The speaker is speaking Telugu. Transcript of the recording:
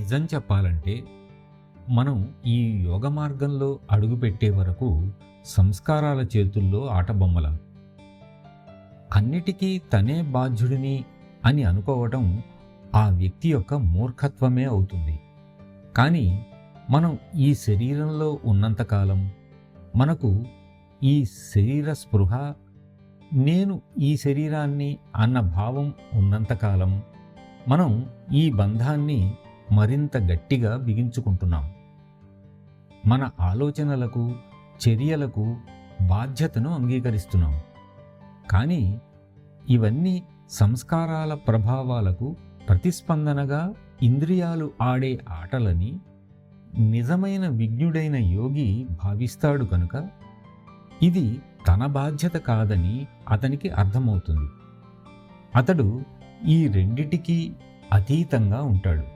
నిజం చెప్పాలంటే మనం ఈ యోగ మార్గంలో అడుగుపెట్టే వరకు సంస్కారాల చేతుల్లో ఆటబొమ్మలం. అన్నిటికీ తనే బాధ్యుడిని అని అనుకోవటం ఆ వ్యక్తి యొక్క మూర్ఖత్వమే అవుతుంది. కానీ మనం ఈ శరీరంలో ఉన్నంతకాలం, మనకు ఈ శరీర స్పృహ, నేను ఈ శరీరాన్ని అన్న భావం ఉన్నంతకాలం మనం ఈ బంధాన్ని మరింత గట్టిగా బిగించుకుంటున్నాం. మన ఆలోచనలకు, చర్యలకు బాధ్యతను అంగీకరిస్తున్నాం. కానీ ఇవన్నీ సంస్కారాల ప్రభావాలకు ప్రతిస్పందనగా ఇంద్రియాలు ఆడే ఆటలని నిజమైన విజ్ఞుడైన యోగి భావిస్తాడు కనుక ఇది తన బాధ్యత కాదని అతనికి అర్థమవుతుంది. అతడు ఈ రెండిటికీ అతీతంగా ఉంటాడు.